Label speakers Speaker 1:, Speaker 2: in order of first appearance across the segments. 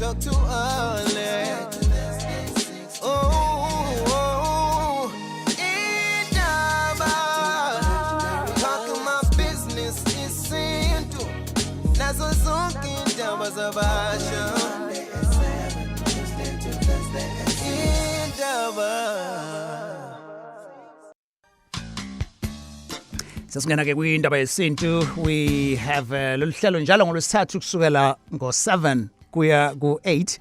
Speaker 1: talk to Alex. Oh, Indaba, talking my business, Isintu, nazo zonke indaba zabasha.
Speaker 2: Sasingena ke kwindaba yesintu, we have lolu hlelo njalo ngolwesithathu kusukela ngo7 kuya ku8.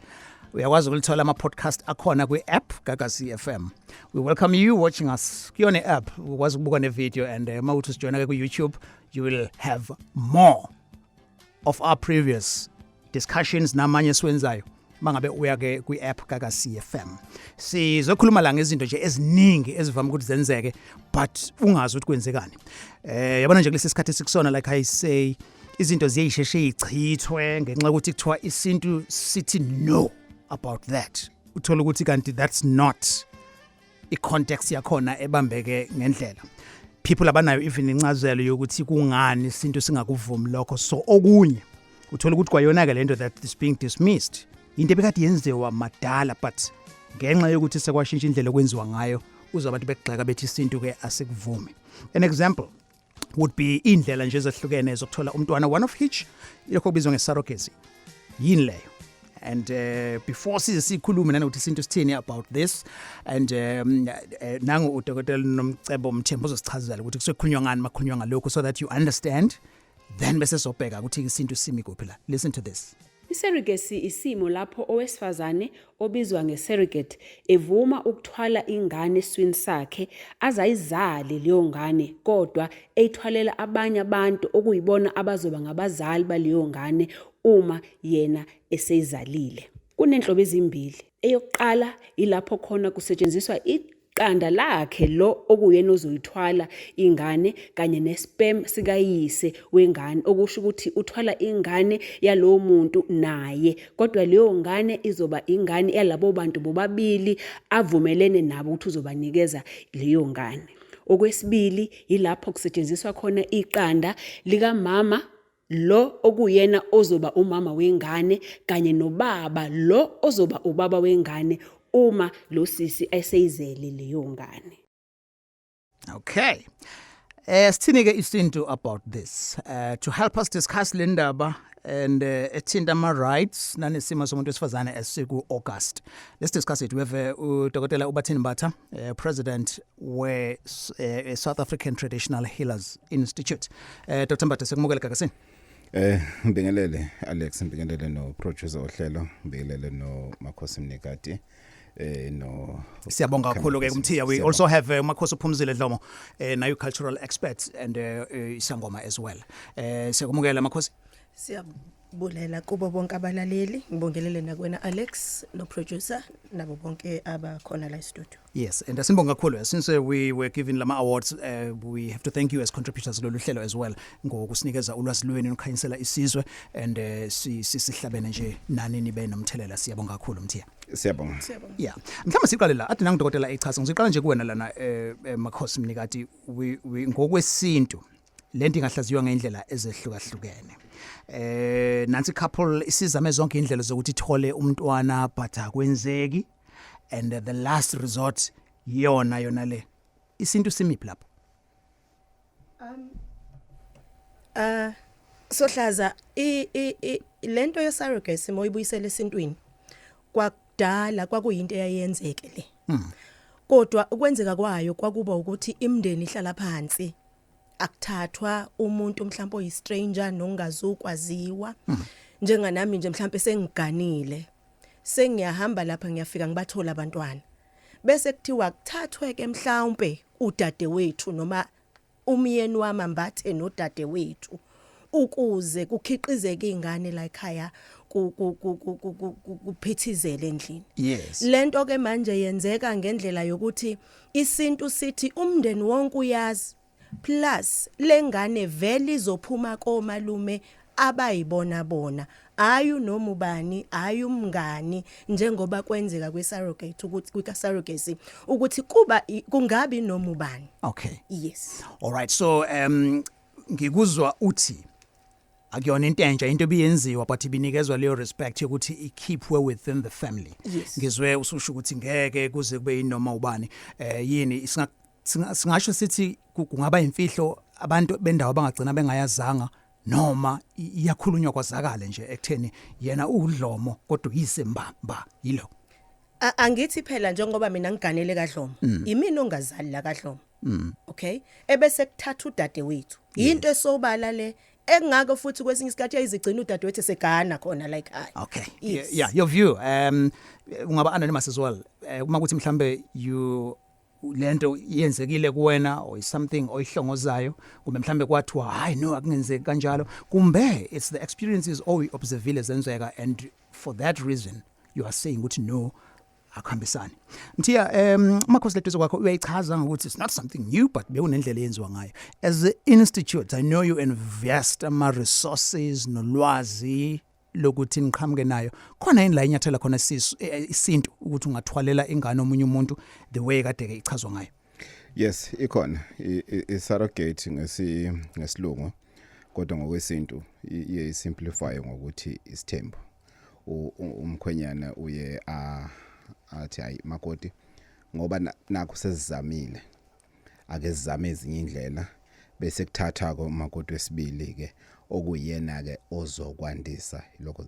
Speaker 2: Uyakwazi ukulithola ama podcast akhona kwi-app Gagasi FM. We welcome you watching us kuyona app. Ukwazi ukubuka ne video and mawuthi sijoyina ke ku YouTube, you will have more of our previous discussions namanye siwenzayo. Mangabe uya ke kwi-app Gagasi FM. Sizokhuluma la ngezinto nje eziningi ezivama ukuthi zenzeke but ungazi ukuthi kwenzekani. Yabona nje kulesi sikhathi sikusona like I say izinto ziyisheshe ichithwe ngenxa ukuthi kuthiwa isintu sithi no about that. Uthola ukuthi kanti that's not i-context yakhona ebambeke ngendlela. People abanayo even incazelo yokuthi kungani isintu singakuvumi lokho, so okunye uthola ukuthi kwayona ke lento that is being dismissed. Into ebekade yenziwa madala but ngenxa yokuthi sekwashintsha indlela okwenziwa ngayo uzwa abantu begxeka bethi isintu ke asikuvumi. An example would be indlela nje ezahlukene zokuthola umntwana, one of which lokho kubizwa nge-surrogacy. Yini leyo? And before sikhulume nanokuthi isintu sithini about this and nangu udokotela nomcebo Mthembu uzosichazela ukuthi kusekhulunywa ngani makhulunywa ngalokho so that you understand, then bese sobheka ukuthi isintu simi kuphi la. Listen to this.
Speaker 3: I-surrogacy isimo lapho owesifazane obizwa nge-surrogate evuma ukuthwala ingane eswini sakhe azayizali leyo ngane kodwa eyithwalela abanye abantu okuyibona abazoba ngabazali baleyo ngane uma yena eseyizalile. Kunenhlobo ezimbili. Eyokuqala ilapho khona kusetshenziswa iqanda lakhe lo okuyena ozoyithwala ingane kanye nesperm sikayise wengane, okusho ukuthi uthwala ingane yalowo muntu naye kodwa leyo ngane izoba ingane yalabo bantu bobabili avumelene nabo ukuthi uzobanikeza leyo ngane. Okwesibili ilapho kusetshenziswa khona iqanda lika mama lo okuyena ozoba umama wengane kanye nobaba lo ozoba ubaba wengane uma lo sisi eseyizele leyo ngane.
Speaker 2: Okay. Sithini ke isintu about this. To help us discuss le ndaba and ethinta ama rights nanesimo somuntu wesifazane esiku August. Let's discuss it with udokotela uBathini Mbatha, president we South African Traditional Healers Institute. Dr. Mbatha sikumukela Gagasini.
Speaker 4: Ngibingelele Alex, ngibingelele no producer ohlelo, ngibingelele no Makhosi Mnikati. No,
Speaker 2: siyabonga kakhulu ke kumthiya. We also have Makhosi Phumzile Dlomo, nayo cultural experts and isangoma as well. Siyakumukela Makhosi.
Speaker 5: Siyabulela kubo bonke abalaleli, ngibongelele nakwena Alex no producer nabo bonke abakhona la studio.
Speaker 2: Yes, and asinibonga kakhulu. Since we were given lama awards, we have to thank you as contributors lolu hlelo as well ngokusinikeza ulwazi lwenu nokukhanyisela isizwe and sihlabene nje nani nibe nomthelela. Siyabonga kakhulu mthiya.
Speaker 4: Siyabonga.
Speaker 2: Yeah. Mhlawumbe siqale la athi nangidokotela echaza ngizoqala nje kuwena lana Makhosi Mnikati ngokwesintu lento ingahlaziwa ngendlela ezehlukahlukene. Nansi couple isizame zonke indlela zokuthi ithole umntwana but akwenzeki and the last resort yona le isintu simiphi lapho?
Speaker 5: Sohlaza lento ye-surrogacy moyibuyisela esintwini kwakudala kwakuyinto eyayenzeke le. Kodwa ukwenzeka kwayo kwakuba ukuthi imndeni ihlala phansi akuthathwa umuntu mhlawumbe oyistranger nongazukwaziwa njenga nami nje mhlawumbe sengiganile sengiyahamba lapha ngiyafika ngibathola abantwana bese kuthiwa kuthathwe ke mhlawumbe udade wethu noma umyeni wami ambathe nodade wethu ukuze kukhiqizeke ingane la ekhaya kuphithizele endlini.
Speaker 2: Yes.
Speaker 5: Lento ke manje yenzeka ngendlela yokuthi isintu sithi umndeni wonke uyazi plus lengane vele izophuma komalume abayibona bona ayu noma ubani ayu mngani njengoba kwenzeka kwe-surrogate ukuthi kwi-surrogacy ukuthi kuba kungabi noma ubani.
Speaker 2: Okay.
Speaker 5: Yes.
Speaker 2: All right, so ngikuzwa uthi akuyona into entsha into ebiyenziwa but ibinikezwa leyo respect yokuthi i-keep well within the family.
Speaker 5: Yes.
Speaker 2: Ngizwe ususho ukuthi ngeke kuze kube inoma ubani yini singasho sithi kungaba imfihlo abantu bendawo bangagcina bengayazanga noma iyakhulunywa kwazakale nje ekutheni yena udlomo kodwa uyise mba yilo.
Speaker 5: Angithi phela njengoba mina ngiganele kaDlomo imini ongazali la kaDlomo. Okay, ebese kuthatha udade wethu into esobala le engake futhi kwesinye isikhathi ayizigcina udade wethu segana khona la ekhaya.
Speaker 2: Okay.
Speaker 5: Yes.
Speaker 2: Yeah, your view ungaba anonymous as well. Uma kuthi mhlambe you lento yenzekile kuwena or something oyihlongozayo kumbe mhlambe kwathiwa hayi no akungenzeki kanjalo kumbe it's the experiences observile zenzeka and for that reason you are saying ukuthi no akuhambisani. Mthiya makhosi lethu kwakho uyayichaza ngokuthi it's not something new but bekunendlela yenziwa ngayo. As the institute I know you invest ama resources nolwazi lokuthi niqhamuke nayo khona yini la inyathela khona isintu ukuthi ungathwalela ingane omunye umuntu the way kade ke ichazwa ngayo.
Speaker 4: Yes, ikhona i-surrogate ngesilungu kodwa ngokwesintu iye simplify ngokuthi isithembu. Umkhwenyana uye athi hayi makoti ngoba nakho sesizamile ake sizame ezinye indlela bese kuthatha ko makoti wesibili ke okuyena ke ozokwandisa lokho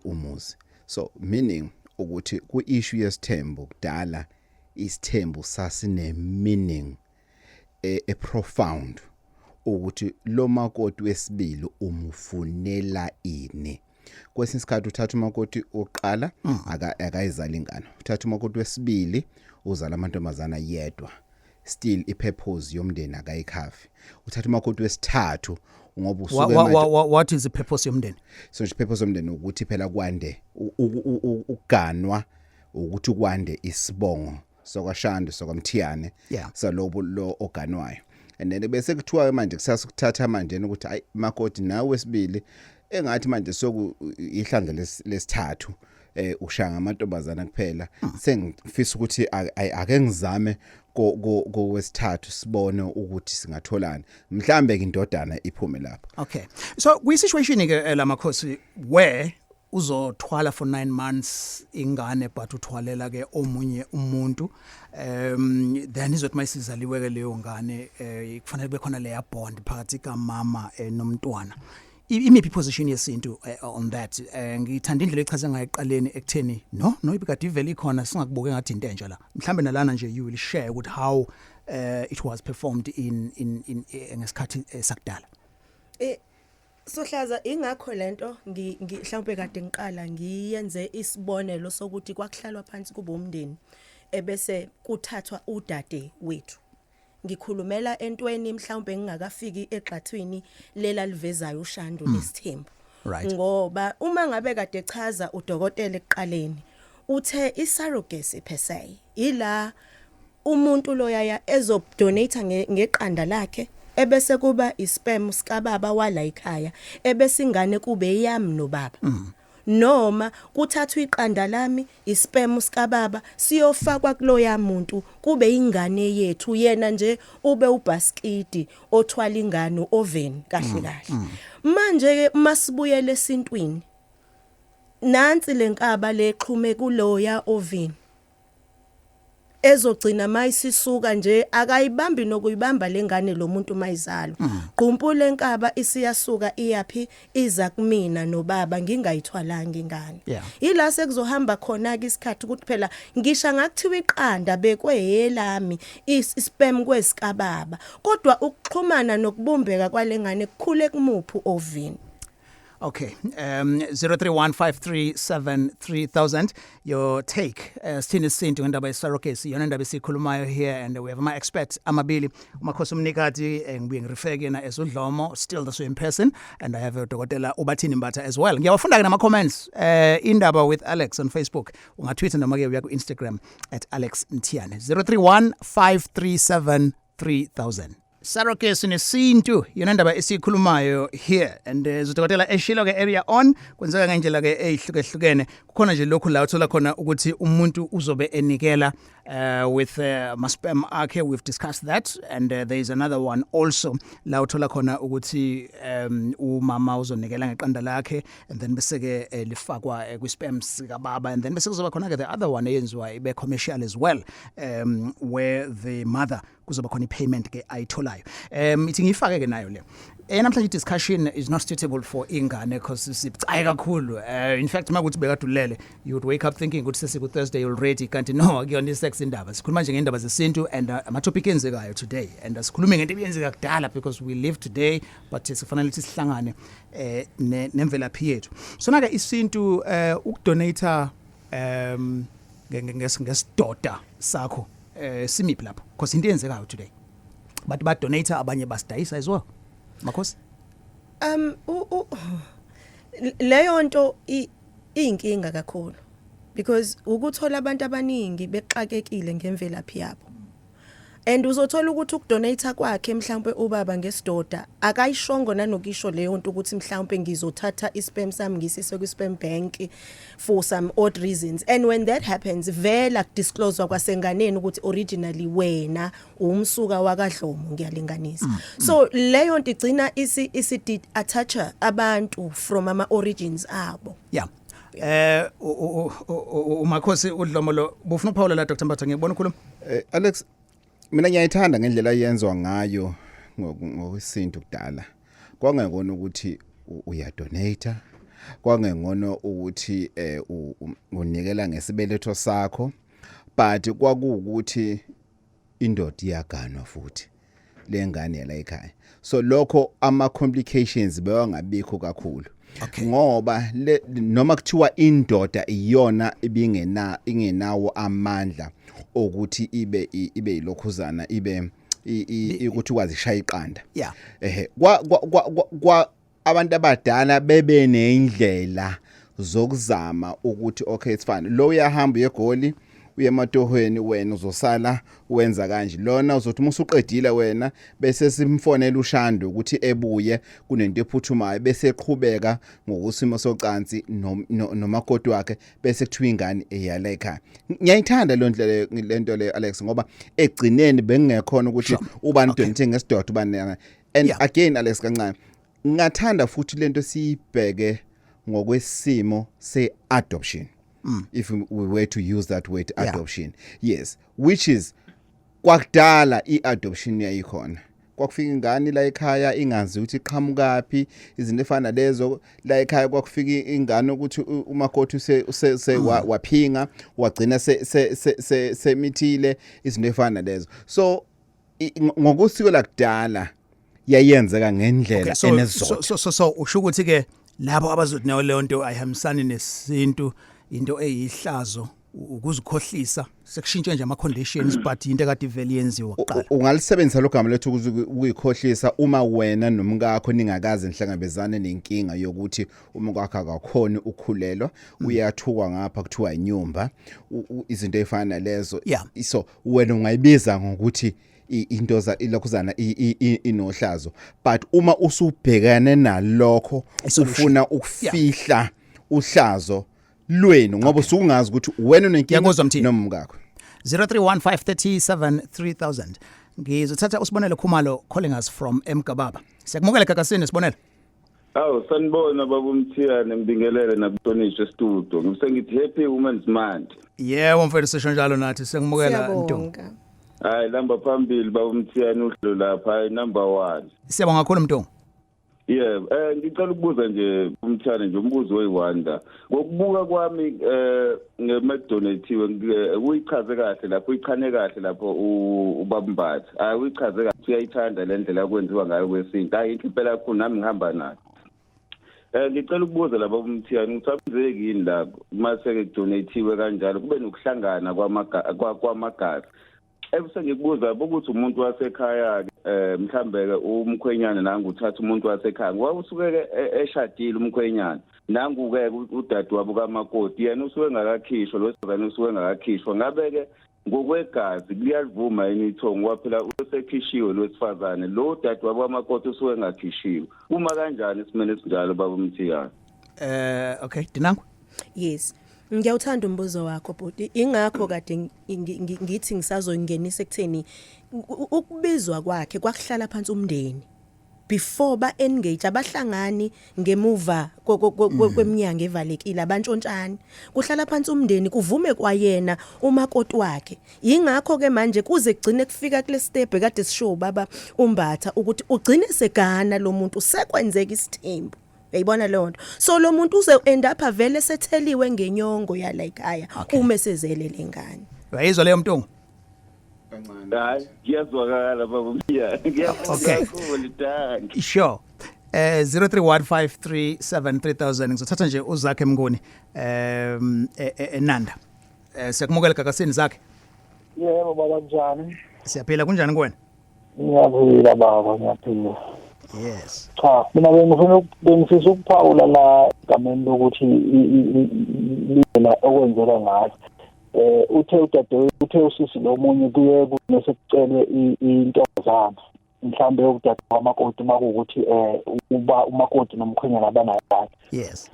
Speaker 4: umuzi. So meaning ukuthi ku issue yesithembu kudala isithembu sasine meaning a profound ukuthi lo makoti wesibili umufunela ini. Kwesinye isikhathi uthatha umakoti oqala akayizala ingane, uthatha umakoti wesibili uzala amantombazana yedwa, still ipurpose yomndeni akayikhafi. Uthatha umakoti wesithathu ngoba usuke
Speaker 2: what is the purpose yomndeni?
Speaker 4: So the purpose yomndeni ukuthi phela kwande uganwa ukuthi kwande isibongo sokwashando sokwamthiyane salobo lo oganwayo. And then bese kuthiwa manje kusasukuthatha manje ukuthi hayi makoti nawe wesibili engathi manje soku ihlandla lesithathu ushaya amantombazana kuphela sengifisa ukuthi ake ngizame go wesithathu sibone ukuthi singatholana mhlambe ke indodana iphume lapho.
Speaker 2: Okay, so kwi situation ke la makhosi where uzothwala for 9 months ingane but uthwalela ke omunye umuntu then izothi mayisizaliwe ke leyo ngane kufanele bekhona leya bond phakathi kamama nomntwana. Imiphi position yesintu on that? Ngithanda indlela echaza ngayo eqaleni ekutheni no ibikade ivele ikhona singakubuke ngathi into entsha la mhlambe nalana nje you will share with how it was performed in ngesikhathi sakudala.
Speaker 5: Sohlaza ingakho lento mhlawumbe kade ngiqala ngiyenze isibonelo sokuthi kwakuhlalwa phansi kubo umndeni ebese kuthathwa udade wethu. Ngikhulumela entweni mhlawumbe ngingakafiki egxathwini lela livezayo ushando lesithembu. Ngoba uma ngabe kade chaza udokotela ekuqaleni uthe i-surrogacy per se ila umuntu loyaya ezodonate ngeqanda lakhe ebese kuba isperm sikababa wala ekhaya ebese ingane kube yami nobaba. Noma kuthathwa iqanda lami isperm sikababa siyofakwa kuloya muntu kube ingane yethu yena nje ube ubhaskidi othwala ingane oven kahle kahle. Manje ke masibuyele esintwini nansi lenkaba lexhume kuloya oven ezogcina mayisisuka nje akayibambi nokuyibamba lengane lo muntu mayizalo. Qumpula enkaba isiyasuka iyapi iza kumina nobaba ngingayithwalanga ingane. Ila sekuzohamba khona ke isikhathi ukuthi phela ngisha ngakuthiwa iqanda bekweyelami isperm kwesikababa kodwa ukuxhumana nokubumbeka kwalengane kukhule kumuphi ovini.
Speaker 2: Okay, 0315373000 your take Sithini Isintu ngendaba ye-surrogacy yona ndaba esikhulumayo here and we have my expert amabili umakhosi umnikati ngibuye ngirefeke na esudlomo still the same person and I have udokotela ubathini mbatha as well. Ngiyawafunda ke nama comments Indaba with Alex on Facebook ungatweeta noma ke uya ku Instagram @alexmthiyane 0315373000. surrogacy nesintu yona ndaba esikhulumayo here and zodokotela eshilo ke area on kwenzeka ngendlela ke ehlukehlukene kukhona nje lokhu la uthola khona ukuthi umuntu uzobe enikela with maspam akhe. We've discussed that and there is another one also la uthola khona ukuthi umama uzonikela ngeqanda lakhe and then bese ke lifakwa kwispam sika baba and then bese kuzoba khona ke the other one eyenziwa ibe commercial as well where the mother kuzoba khona i-payment ke ayitholayo. Ithi ngifake ke nayo le namhlanje discussion is not suitable for ingane because sibcayi kakhulu. In fact makuthi bekadulele you would wake up thinking ukuthi sesiku Thursday already kanti no akuyona isex indaba. Sikhuluma nje ngendaba zesintu and ama-topic enzekayo today and asikhulume ngento ebiyenzeka kudala because we live today but sifanele ukuthi sihlangane nemvelaphi yethu. So na ke isintu ukudonate ngesidoda sakho simiphi lapho because into yenzekayo today but ba donate abanye basidayisa as well makhosi.
Speaker 5: Leyo nto inkinga kakhulu because ukuthola abantu abaningi bexakekile ngemvelaphi yabo and uzothola ukuthi ukudonate kwakhe mhlawumbe ubaba ngesidoda akayishongo nanokisho leyo nto ukuthi mhlawumbe ngizothatha isperm sami ngisise kwi-sperm bank for some odd reasons and when that happens vela disclose kwasenganeni ukuthi originally wena umsuka wakadlomo ngiyalinganisa. So leyo nto igcina isi attacha abantu from ama origins abo.
Speaker 2: Yeah. Umakhosi uDlomo lo bufuna uPaul la Dr. Mbatha ngiyabona ukhuluma.
Speaker 4: Alex mina ngiyayithanda ngendlela yenziwa ngayo ngokwesintu kudala. Kwangengona ukuthi uyadonate, kwangengona ukuthi unikela ngesibeletho sakho, but kwakuukuthi indoda iyaganwa futhi lengane la ekhaya. So lokho ama complications bewangabikho kakhulu.
Speaker 2: Okay.
Speaker 4: Ngoba noma kuthiwa indoda iyona ingenawo amandla ukuthi ibe ilokhuzana ibe ukuthi wazishaya iqanda.
Speaker 2: Yeah.
Speaker 4: Kwa abantu abadala bebe neindlela zokuzama ukuthi okay it's fine lo uyahamba yegoli uyematohweni wena uzosala wenza kanje lona uzothi musuqedile wena bese simfonela uShando ukuthi ebuye kunento ephuthumayo bese eqhubeka ngokusimo socansi nomakoti wakhe bese kuthiwa ingane eyala ekhaya. Ngiyayithanda lento le Alex ngoba egcineni bengingekhona ukuthi ubani donate ngesidoda ubani and again Alex kancane ngathanda futhi lento siyibheke ngokwesimo se-adoption. If we were to use that word adoption. Yes, which is kwakudala i-adoption yayikhona. Kwakufika ingane la ekhaya ingazi ukuthi iqhamukapi izinto efana lezo la ekhaya kwakufika ingane ukuthi umakoti waphinga wagcina semithile izinto efana lezo. So ngokusiko lakudala yayenzeka ngendlela enezizotho.
Speaker 2: So usho ukuthi ke labo abazothi nayo leyo nto ayihambisani nesintu into eyihlazo ukuzikhohlisa sekushintshe nje ama conditions but into ekade vele yenziwa kuqala.
Speaker 4: Ungalisebenzisa lo gama lethu ukuyikhohlisa uma wena nomkakho ningakaze nihlangabezane nenkinga yokuthi umkakho akakhona ukukhulelwa uyathukwa ngapha kuthiwa inyumba izinto efana lezo. So wena ungayibiza ngokuthi into ilokhuzana inohlazo but uma usubhekane nalokho ufuna ukufihla uhlazo lwenu ngoba usungazi ukuthi wena unenkinga noma umkakho.
Speaker 2: 0315373000 ngizothatha usibonele Khumalo calling us from Mgababa. Siyakumukela Gagasini sibonele.
Speaker 6: Sanibona baba Mthiyane mbingelele nabutonisha studio. Ngisengithi happy women's month.
Speaker 2: Yeah, wamfela sesho njalo nathi sengimukela Ntonga.
Speaker 6: Hayi lamba phambili baba Mthiyane uhlo lapha number 1.
Speaker 2: Siyabonga kakhulu Mtonga.
Speaker 6: Yeah, ngicela ukubuza nje umthane nje umbuzo oyiwanda. Ngokubuka kwami ngeMcDonatiwe uyichaze kahle lapho uyichane kahle lapho ubabambatha. Hayi uyichaze kahle uyayithanda le ndlela kwenziwa ngayo kwesinto. Hayi impela kakhulu nami ngihamba nayo. Ngicela ukubuza lapha umthiyane uthambezeki yini lapho mase ke donatiwe kanjalo kube nokuhlangana kwamagazi. Ebese ngikubuza ukuthi umuntu wasekhaya mhlambe ke umkhwenyana nangu uthatha umuntu wasekhaya ngoba usuke eshadile umkhwenyana nangu ke udade wabo kamakoti yena usuke engakakhishwa lo sibani usuke engakakhishwa ngabe ke ngokwegazi kuyavuma yini ithongo ngoba phela usekhishiwe lowesifazane lo dadewabo wamakoti usuke engakhishiwe uma kanjani isimene esinjalo baba Mthiyane?
Speaker 2: Okay, Dinango.
Speaker 5: Yes. Ngiyawuthanda umbuzo wakho bhuti. Ingakho kade ngithi ngisazongenisa ekutheni ukubizwa kwakhe kwakuhlala phansi umndeni. Before ba engage abahlangani ngemuva kweminyanga evalekile abantshontshani kuhlala phansi umndeni kuvume kwayena umakoti wakhe. Ingakho ke manje kuze kugcine kufika kule step kade sisho baba umbatha ukuthi ugcine segana lo muntu sekwenzeka isithembu. Uyayibona lonto. So lo muntu uze end up vele setheliwe ngenyongo yala ekhaya uma sezele lengane.
Speaker 2: Uyayizwa leyo mntungu?
Speaker 6: Hayi, ngiyazwakala baba Mthiyane.
Speaker 2: Okay. Sure. 0315373000 ngizothatha nje uzakhe Mnguni eNanda. Siyakumukela gagasini zakhe.
Speaker 7: Yebo baba njani?
Speaker 2: Siyaphila kunjani kuwena?
Speaker 7: Ngiyaphila baba, ngiyaphila.
Speaker 2: Yes.
Speaker 7: Cha, mina bengifisa ukuphawula la gameni lokuthi indlela okwenzeka ngayo. Uthe udadewethu uthe usisi lo munye kuye kunesekucelwe intombazana mhlambe udade wamakoti makuthi uba umakoti nomkhwenyana abanayo.
Speaker 2: Yes.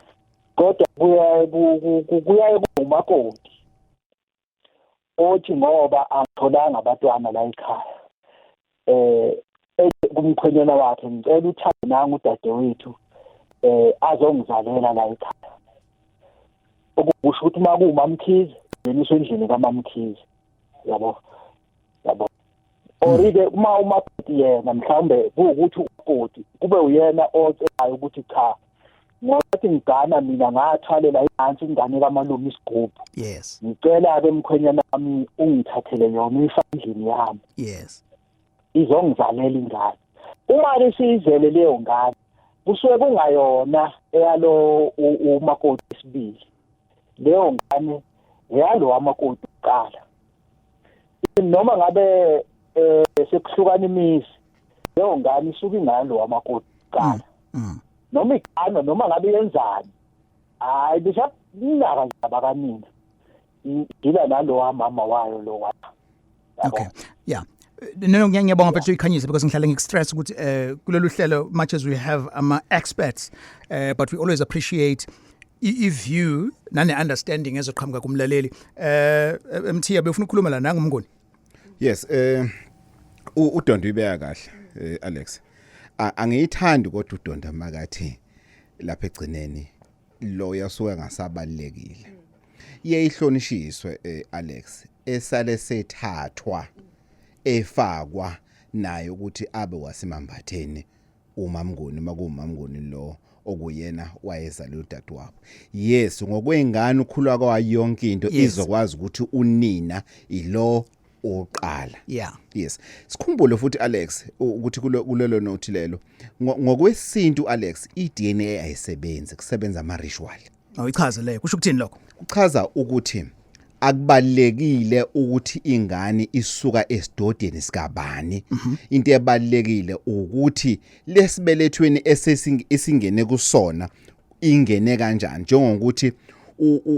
Speaker 7: Kodwa kuyaye kumakoti othi ngoba angitholanga abantwana la ekhaya kumkhwenyana wakhe ngicela uthande nanga udadewethu azongizalela la ekhaya. Okusho ukuthi makuMamkhize ngeniswe endlini kaMamkhize, yabo. Oride uma umakoti yena mhlambe ukuthi umakoti kube uyena ocelayo ukuthi cha ngokuthi ngigana mina ngathwalela ihansi ingane kaMalume isigubhu.
Speaker 2: Yes.
Speaker 7: Ngicela ke emkhwenyana wami ungithathele yona ifamily yami.
Speaker 2: Yes.
Speaker 7: Izongizalela ingane. Uma lesizele leyo ngane kusuke kungayona eyalo umakoti sibili. Leyo ngane yalo wamakoti uqala. Noma ngabe sekuhlukana imisi leyo ngane isuka ingalo wamakoti uqala. Noma igana noma ngabe yenzani. Hayi bisabinaka abakanina. Ngila nalo wamama wayo lo wa.
Speaker 2: Okay. Yeah. No ngiyabonga mfethu ikhanyise because ngihlale ngikustress ukuthi kulolu hlelo much as we have experts but we always appreciate i-view nane understanding ezoqhamuka kumlaleli. Mthiya befuna ukukhuluma la nanga uMnguni.
Speaker 4: Yes, uDonda ibeka kahle Alex. Angiyithandi kodwa uDonda makathi lapha egcineni lo yasuka ngasabalekile. Iyihlonishiswe Alex esale sethathwa efakwa naye ukuthi abe wasemambatheni uMamnguni makuMamnguni lo okuyena wayezalwe udadewabo. Yes, ngokwengane ukhulwa kwayo yonke into izokwazi ukuthi unina ilo oqala.
Speaker 2: Yeah.
Speaker 4: Yes. Sikhumbule futhi Alex ukuthi kulelo nothi lelo ngokwesintu Alex iDNA ayisebenzi kusebenza ama ritual.
Speaker 2: Ayichaze leyo kusho ukuthini lokho?
Speaker 4: Kuchaza ukuthi akubalekile ukuthi ingane isuka esidodeni sikabani. Into ebalekile ukuthi lesibelethweni esingene kusona ingene kanjani njengokuthi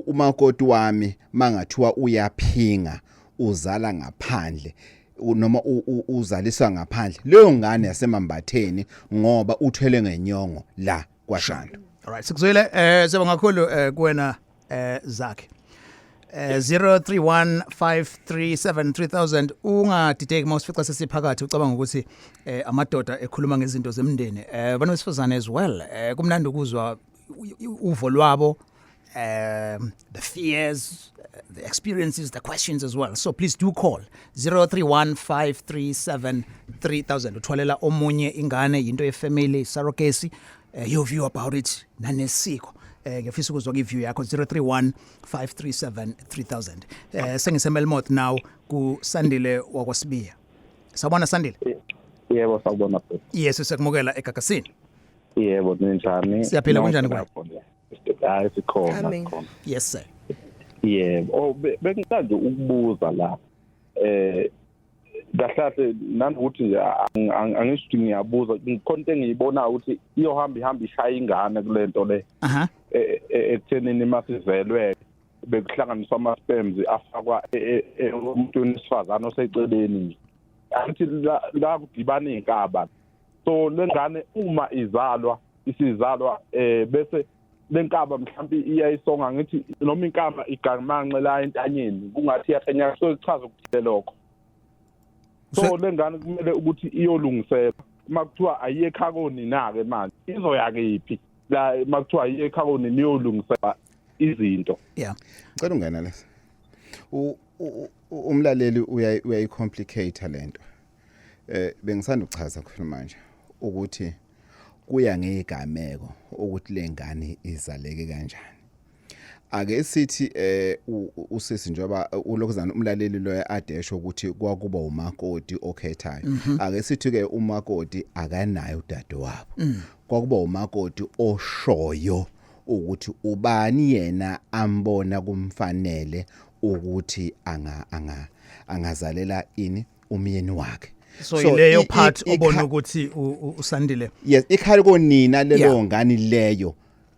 Speaker 4: umakoti wami mangathiwa uyaphinga uzala ngaphandle noma uzaliswa ngaphandle leyo ngane yasemambatheni ngoba uthwele ngenyongo la kwaShando.
Speaker 2: Alright, sikuzwile sibonga kakhulu kuwena zakhe. 0315373000 ungadideki mawusifica sesiphakathi ucabanga ukuthi amadoda ekhuluma ngezinto zemndeni banowesifazane as well kumnandi ukuzwa uvo lwabo the fears the experiences the questions as well so please do call 0315373000 uthwalela omunye ingane into yefamily surrogacy your view about it nanesiko ngiyafisa ukuzwa iview yakho 0315373000 sengisemelmoth now ku Sandile wakwasibiya. Sawubona Sandile?
Speaker 7: Yebo sawubona futhi.
Speaker 2: Yes siyakumukela egagasini.
Speaker 7: Yebo ninjani?
Speaker 2: Siyaphila kanjani kwa?
Speaker 7: Hayi sikhona.
Speaker 2: Yes sir.
Speaker 7: Yebo bengithanda ukubuza la kahle nanokuthi nje angisho ngiyabuza ngikhonto engiyibona ukuthi iyohamba ishaya ingane kulento le ekuthenini masizelwe
Speaker 8: bekuhlanganiswa ama-sperms afakwa umuntu wesifazane oseceleni nje athi la kudibana inkaba so lengane uma izalwa isizalwa bese lenkaba mhlawumbe iyayisonga ngithi noma inkaba igamanxe la entanyeni kungathi yakhanya so ichaza ukuthile lokho so lengane kumele ukuthi iyolungisela makuthiwa ayiyekhakoni nake manje izoya kephi la makuthiwa ayiyekhakoni niyolungisela izinto
Speaker 4: ngicela ungena lesa umlaleli uyayicomplicate lento bengisanda ukuchaza khona manje ukuthi kuya ngezigameko ukuthi lengane izaleke kanjani ake sithi usisi njoba ulokuzana umlaleli loya adesho ukuthi kwakuba umakoti okhethayo ake sithi ke umakoti akanayo udadewabo kwakuba umakoti oshoyo ukuthi ubani yena ambona kumfanele ukuthi angazalela ini umyeni wakhe
Speaker 2: so ileyo part obona ukuthi usandile
Speaker 4: yes ikhali konina lelo ngani leyo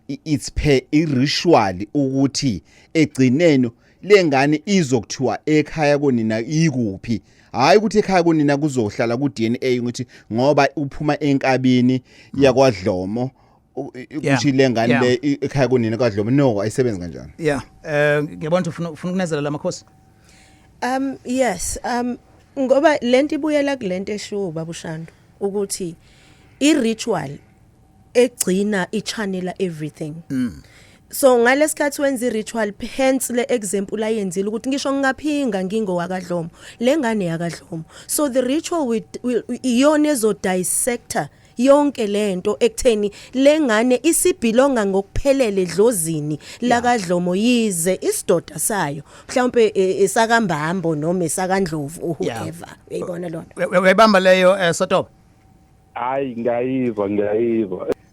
Speaker 4: it's per iritual ukuthi egcineni lengane izokuthiwa ekhaya konina ikuphi hayi ukuthi ekhaya konina kuzohlala ku DNA ukuthi ngoba uphuma enkabini yakwaDlomo ukuthi lengane le ekhaya konina kwaDlomo no ayisebenzi kanjani
Speaker 2: ngiyabona ufuna ukunezela lamakhosi
Speaker 5: yes ngoba lento ibuyela kulento esho babushando ukuthi i-ritual egcina i-channela everything so ngalesikhathi wenza i-ritual hence le example ayenzile ukuthi ngisho ngingaphinga ngingowakadlomo lengane yakadlomo so the ritual will iyona ezo dissector yonke lento ekutheni lengane isibhilonga ngokuphelele edlozini lakadlomo yize isidoda sayo mhlawumbe esakambambo noma esakandlovu whoever uyibona lonto
Speaker 2: uyayibamba leyo Sotoba
Speaker 8: hayi ngiyayizwa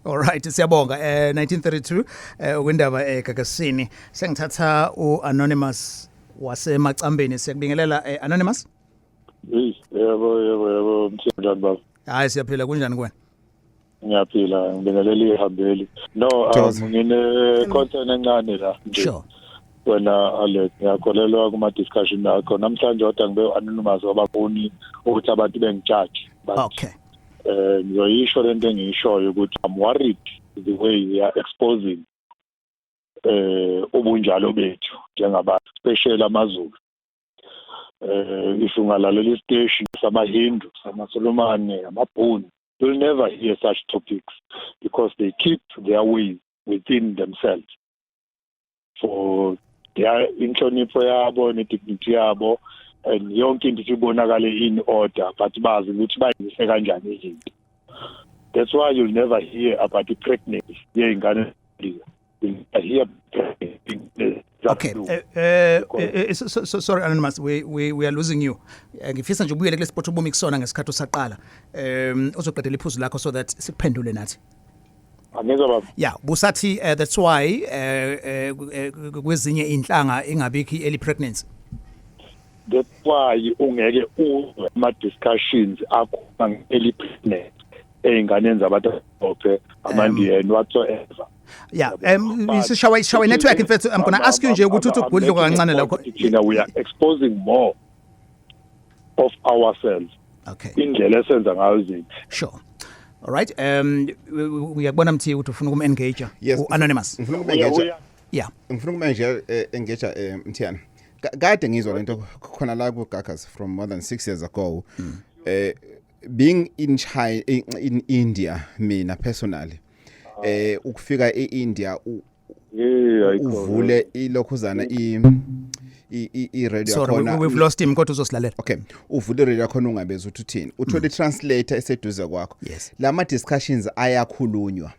Speaker 2: all right siyabonga 1932 kwindaba eGagasini sengithatha uanonymous wasemacambeni siyakubingelela anonymous
Speaker 7: yebo mthiyane baba
Speaker 2: hayi siyaphila kunjani kuwena
Speaker 7: ngiyaphila ngibingelela ihambeli no ngine concern encane la
Speaker 2: sure
Speaker 7: wena Alex ngiyakholelwa kuma discussion akho namhlanje kodwa ngibe anonymous wabafuni ukuthi abantu bengijudge
Speaker 2: okay
Speaker 7: ngiyoyisho lento engiyishoyo ukuthi I'm worried the way we are exposing ubunjalo bethu njengabantu especially amaZulu if ungalalela istation samaHindu samaSolomane amabhunu you'll never hear such topics because they keep their ways within themselves for their inhlonipho yabo nedignity yabo and yonke into ibonakale in order but bazi ukuthi bayise kanjani izinto that's why you'll never hear about the pregnancy yengane you'll hear
Speaker 2: okay so sorry anonymous we are losing you ngifisa nje ubuyele kule spot ubumi kusona ngesikhathi usaqala uzoqedela iphuzu lakho so that sikuphendule nathi
Speaker 7: angizwa baba
Speaker 2: busathi that's why kwezinye inhlanga ingabikho early pregnancy
Speaker 7: that's why ungeke uma discussions akho nge-early pregnancy einganeni zabantu abamhlophe amandiyeni whatsoever
Speaker 2: shall network in fact I'm going to ask you nje ukuthi ugudluka kancane lakho
Speaker 7: we are exposing more of ourselves
Speaker 2: okay
Speaker 7: indlela esenza ngayo izinto
Speaker 2: sure all right uyakubona mthi ukuthi ufuna ukum-engage u-anonymous
Speaker 4: ngifuna ukum-engage Mthiyane kade ngizwa lento khona la ku-Gagas from more than 6 years ago being in China in India mina personally ukufika eIndia uvule ilokhuzana i-radio
Speaker 2: khona sorry we've lost him kodwa uzosilalela
Speaker 4: okay uvule radio khona ungabeza ukuthi uthini uthole translator eseduze kwakho lama discussions ayakhulunywa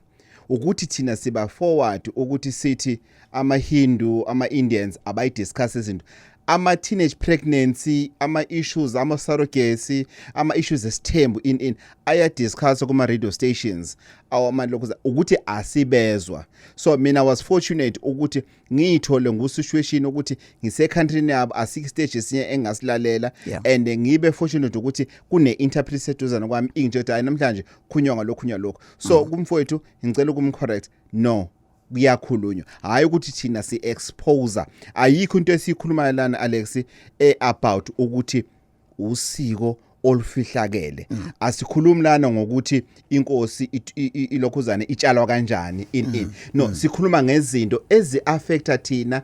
Speaker 4: ukuthi thina siba forward ukuthi sithi ama-Hindu ama-Indians abayidiscuss izinto ama-teenage pregnancy ama-issues ama-surrogacy ama-issues esithembu in ayadiscuss kuma-radio stations awamalokuza ukuthi asibezwa so mina was fortunate ukuthi ngiyithole ngu-situation ukuthi ngise-countryni yabo asikho stage esinye engasilalela and ngibe fortunate ukuthi kune-interpret seduzana kwami inje ukuthi hayi namhlanje khunywa ngalokhu so kumfowethu ngicela ukumcorrect no kuyakhulunywa hayi ukuthi thina si expose ayikho into esikhuluma lana Alex about ukuthi usiko olufihlakele asikhulumi lana ngokuthi inkosi ilokhuzane itshalwa kanjani no sikhuluma ngezinto ezi affecta thina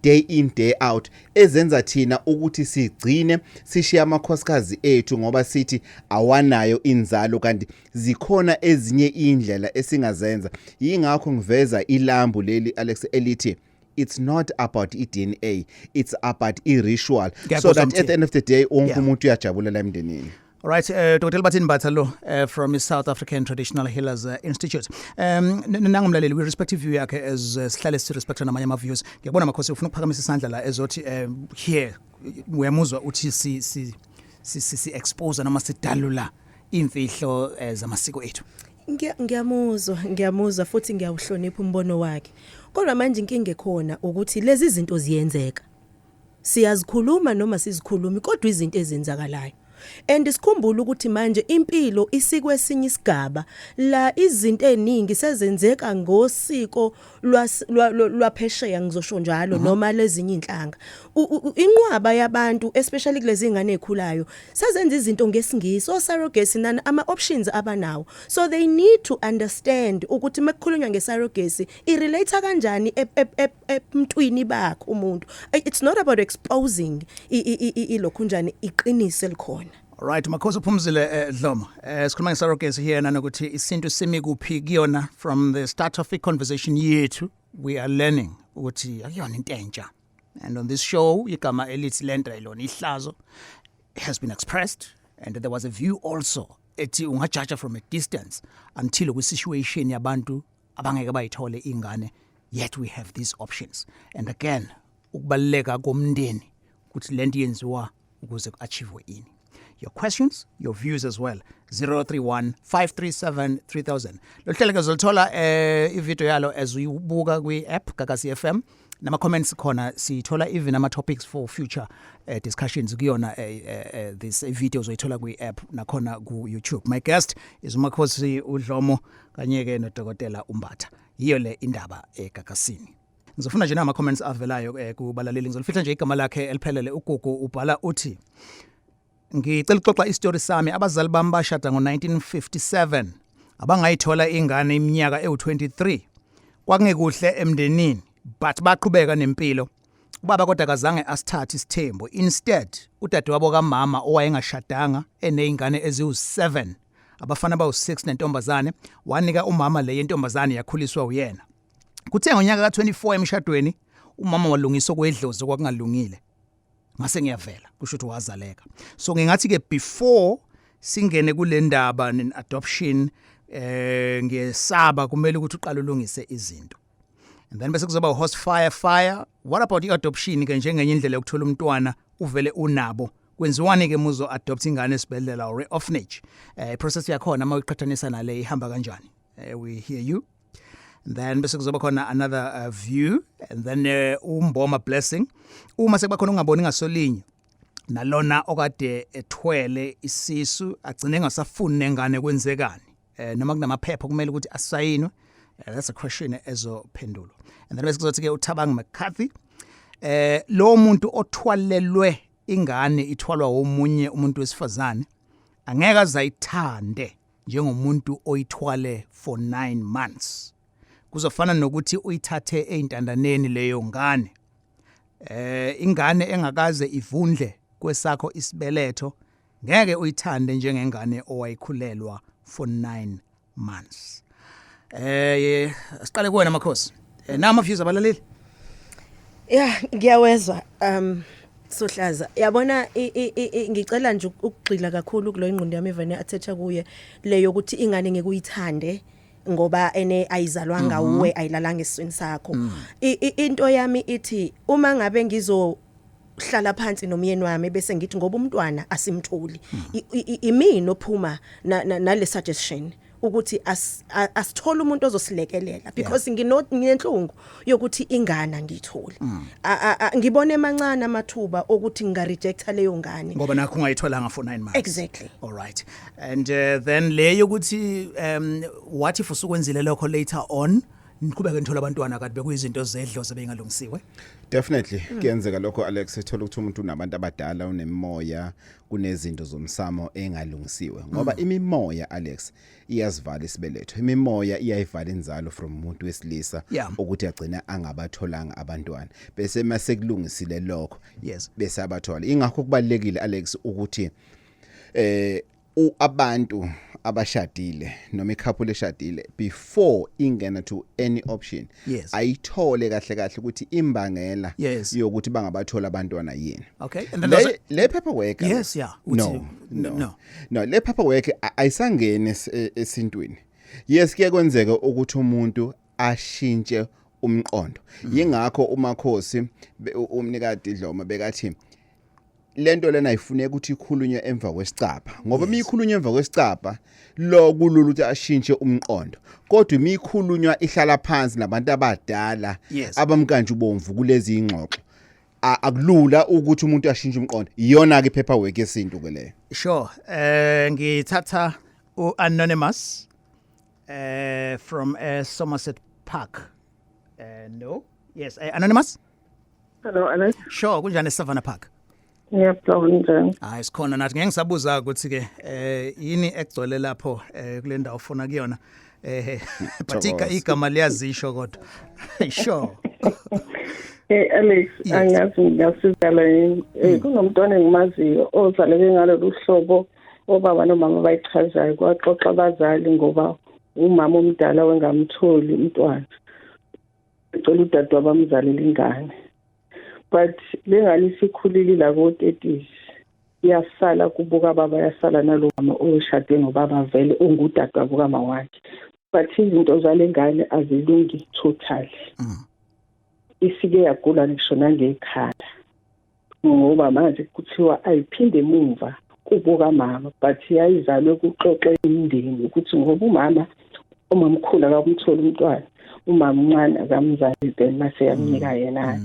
Speaker 4: day in day out ezenza thina ukuthi sigcine sishiya amakhosikazi ethu ngoba sithi awanayo inzalo kanti zikhona ezinye indlela esingazenza yingakho ngiveza ilambu leli Alex elithi it's not about i-DNA it's about i-ritual so that at the end of the day wonke umuntu uyajabulela emndenini.
Speaker 2: Alright, Dr. Bathini Bathole from the South African Traditional Healers Institute. Nangumlaleli we respective view yakhe as sihlale sirespecta namanye ama views. Ngiyabona makhosi ufuna ukuphakamisa isandla la ezothi here uyamuzwa uthi si expose noma sidalula imfihlo zamasiko ethu.
Speaker 5: Ngiyamuzwa futhi ngiyawuhlonipha umbono wakhe. Kodwa manje inkinga ekhona ukuthi lezi zinto ziyenzeka. Siyazikhuluma noma sizikhulumi kodwa izinto ezenzakalayo. And isikhumbula ukuthi manje impilo isikwe esinye isigaba la izinto eziningi sezenzeka ngosiko lwaphesheya ngizosho njalo noma lezinye inhlanga inqwaba yabantu especially kulezi ingane ezikhulayo sezenza izinto ngesingisi o-surrogacy nani ama options abanawo so they need to understand ukuthi mekukhulunywa nge-surrogacy irelate kanjani emntwini bakho umuntu. It's not about exposing ilokhu njani iqiniso likhona.
Speaker 2: Right, makhosi uphumzile Dlomo. Sikhuluma nge-surrogacy here nanokuthi isintu simi kuphi kuyona from the start of the conversation yethu we are learning ukuthi akuyona into entsha. And on this show igama elithi lento ilona ihlazo has been expressed and there was a view also ethi ungajaja from a distance until ku situation yabantu abangeke bayithole ingane yet we have these options. And again ukubaleka komndeni ukuthi lento yenziwa ukuze kuachieve ini. Your questions, your views as well. 031-537-3000. Lo hlelo ke zolithola ivideo yalo as uyibuka kwi-app Gagasi FM. Nama comments khona sithola even ama topics for future discussions kuyona this videos uyithola kwi-app nakhona ku YouTube. My guest is umakhosi uDlomo kanye ke noDokotela Umbatha. Yiyo le indaba eGagasini. Ngizofuna nje nama comments avelayo kubalaleli. Ngizolifihla nje igama lakhe eliphelele uGugu ubhala uthi ngicela ukuxoxa istory sami abazali bami bashada ngo1957 abangayithola ingane iminyaka ewu23 kwakungekuhle emndenini but baqhubeka nempilo ubaba kodwa kazange asithathe isithembu instead udadewabo kaMama owayengashadanga enezingane eziwu7 abafana bawu6 nentombazane wanika umama le yentombazane yakhuliswa uyena kuthe ngonyaka ka24 emshadweni umama walungisa okwedlozi kwakungalungile mase ngiyavela kusho ukuthi wazaleka so ngingathi ke before singene kule ndaba ne-adoption ngesaba kumele ukuthi uqale ulungise izinto and then bese kuzoba horse fire what about i-adoption ke njengenye indlela yokuthola umntwana uvele unabo kwenziwani ke muzo adopt ingane esibedlela or orphanage process yakhona uma uyiqhathanisa nale ihamba kanjani we hear you. And then bese kuzoba khona another view and then umboma blessing uma sekuba khona ungaboni ngasolinye nalona okade ethwele isisu agcine ngasafuni nengane kwenzekani noma kunamaphepha kumele ukuthi asayinwe that's a question ezophendulo. And then bese kuzothi ke uThabang McCarthy lo muntu othwalelwe ingane ithwalwa omunye umuntu wesifazane angeke azayithande njengomuntu oyithwale for 9 months. Kuzofana nokuthi uyithathe eintandaneni leyo ngane ingane engakaze ivundle kwesakho isibeletho ngeke uyithande njengengane owayikhulelwa for 9 months. Siqale kuwena makhosi nama views abalaleli.
Speaker 5: Yeah ngiyawezwa Sohlaza yabona ngicela nje ukugxila kakhulu kulo ingqondo yami evene athetha kuye leyo ukuthi ingane ngeke uyithande ngoba ene ayizalwanga uwe ayilalanga esweni sakho. Into yami ithi uma ngabe ngizohlala phansi nomyeni wami bese ngithi ngoba umntwana asimtholi imini ophuma nale suggestion ukuthi asithola umuntu ozosilekelela because nginenhlungu yokuthi ingane ngiyithola ngibone emancane amathuba ukuthi ngingarejecta leyo ngane
Speaker 2: ngoba nakho ungayitholanga for 9 months.
Speaker 5: Exactly.
Speaker 2: All right. And then leyo ukuthi what if usukwenzile lokho later on niqhubeke nithola abantwana kanti bekuyizinto zedlo sebengalungisiwe.
Speaker 4: Definitely kuyenzeka lokho Alex, ethola ukuthi umuntu unabantu abadala unemimoya kunezinto zomsamo engalungisiwe ngoba imimoya Alex iyazivala isibeletho, imimoya iyayivala inzalo from umuntu wesilisa ukuthi agcina angabatholanga abantwana bese mase kulungisile lokho bese abathola. Ingakho kubalekile Alex ukuthi abantu abashadile noma ikhapule eshadile before ingena to any option ayithole kahle kahle ukuthi imbangela yokuthi bangabathola abantwana yini.
Speaker 2: Okay,
Speaker 4: and le paperwork no le paperwork ayisangene esintwini. Yes kuye kwenzeka ukuthi umuntu ashintshe umqondo. Yingakho umakhosi umnikati Dloma bekathi lento lena ifuneka ukuthi ikhulunywe emva kwesicapha ngoba miyikhulunywe emva kwesicapha lo kulula ukuthi ashintshe umqondo kodwa miyikhulunywa ihlala phansi nabantu abadala abamkanje ubomvu kulezi ingxoxo akulula ukuthi umuntu ashintshe umqondo. Iyona ke paperwork yesintu ke leyo.
Speaker 2: Sure. Ngithatha anonymous from Somerset Park. No. Yes, anonymous.
Speaker 9: Hello Alex.
Speaker 2: Sure, kunjani Savannah Park?
Speaker 9: Njani?
Speaker 2: Isikhona nathi ngeke ngisabuza ukuthi ke yini egcwele lapho kule ndawo ufuna kuyona bathika igama liyazisho kodwa. Sure.
Speaker 9: Alex, angazi ngasizala kunomntwana engimaziyo ozaleke ngalolu hlobo obaba nomama bayichazayo kwaxoxa abazali ngoba umama omdala wengamtholi umntwana. Ecela udade wabamzalela ingane. But lengane sikhulile la ko-30s iyasala kubuka baba yasala nalomama oshade ngobaba vele ongudade wabuka mawakhe but izinto zalengane azilungi totally. Isike yagula ngisho nangekhaya ngoba manje kuthiwa ayiphinde emuva kubuka mama but yayizalwe kuxoxe imindeni ukuthi ngoba umama omamkhulu akamtholi umntwana umama uncane akamzali then mase yamnika yena.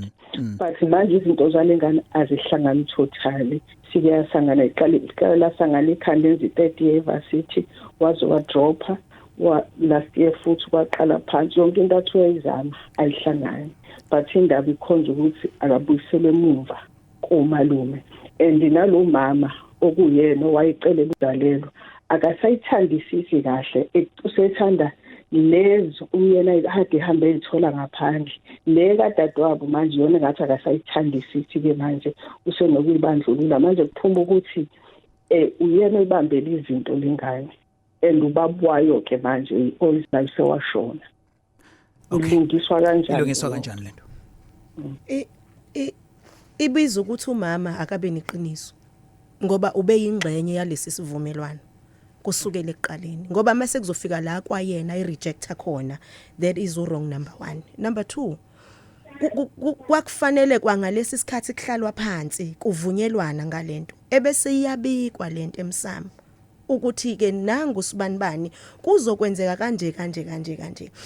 Speaker 9: But manje izinto zalengane azihlangani totally. Sike yasangana iqala lasangana ikhanda enzi 30 university waze wadropa last year futhi kwaqala phansi yonke into athi uyayizama ayihlangani but indaba ikhonza ukuthi akabuyiselwe emuva komalume and nalo mama okuyena wayicelela udalelo akasayithandisisi kahle usethanda lezo uyena ikade ihambe ezithola ngaphandle le kadadewabo manje yona ngathi akasayithandisisi ke manje usenokuyibandlulula manje kuphuma ukuthi uyena ibambela izinto lengane and ubabwayo ke manje oyizali sewashona. Ilungiswa
Speaker 2: kanjani lento?
Speaker 5: Ibiza ukuthi umama akabe neqiniso ngoba ube yingxenye yalesi sivumelwano kusukela eqaleni ngoba mase kuzofika la kwayena i-rejecta khona that is wrong number 1. Number 2 kwakufanele kwangalesi sikhathi kuhlalwa phansi kuvunyelwana ngalento ebese iyabikwa lento emsamo ukuthi ke nangu sibanibani kuzokwenzeka kanje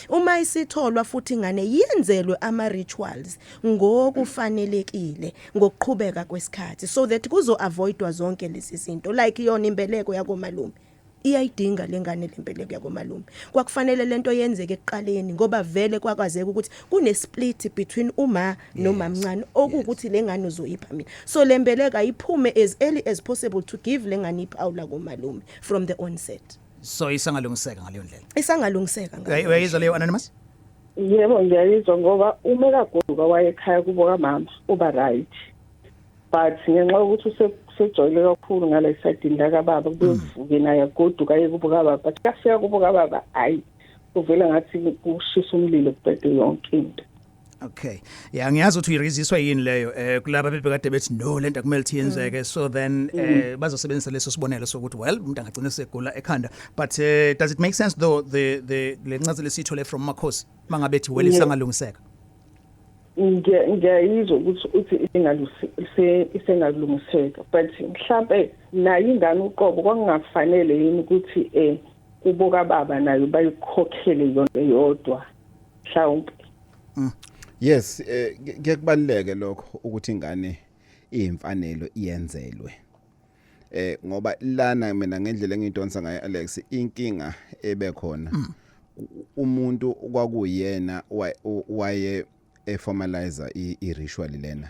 Speaker 5: uma isitholwa futhi ingane yenzelwe ama rituals ngokufanelekile ngokuqhubeka kwesikhathi so that kuzo avoidwa zonke lezi zinto like yona imbeleko yakomalume iyayidinga lengane lempeleko yakomalume kwakufanele lento yenzeke eqaleni ngoba vele kwakwazeka ukuthi kune split between uma nomamncane okuthi lengane uzoyipha mina so lembeleko ayiphume as early as possible to give lengane iphawula komalume from the onset.
Speaker 2: So isangalungiseka ngaleyo ndlela.
Speaker 5: Isangalungiseka ngaleyo.
Speaker 2: Uyayizwa leyo anonymous?
Speaker 9: Yebo ngiyayizwa ngoba uma kagoduka wayekhaya kuboka mama uba right but ngenxa ukuthi sejwayele kakhulu ngale side la kababa kubuvuke naye goduka yekubuka baba but kafika kubuka baba hayi kuvela ngathi kushisa umlilo kubhede yonke into.
Speaker 2: Okay. Yeah, ngiyazi ukuthi uyiriziswa yini leyo kulaba bebekade bethi no lento kumele iyenzeke so then bazosebenzisa leso sibonelo sokuthi well umuntu angagcina segula ekhanda but does it make sense though the lencazelo lesithole from Makhosi mangabethi well isangalungiseka?
Speaker 9: Ngiyayizwa ukuthi isengalungiseka but mhlambe nayo ingane uqobo kwakungafanele yini ukuthi kuboka baba nayo bayikhokhele yonke yodwa mhlawumbe.
Speaker 4: Yes, kuyakubaleka lokho ukuthi ingane imfanelo iyenzelwe. Ngoba lana mina ngendlela engidonsa ngayo Alex inkinga ebekhona umuntu kwakuyena waye formalizer i-ritual lena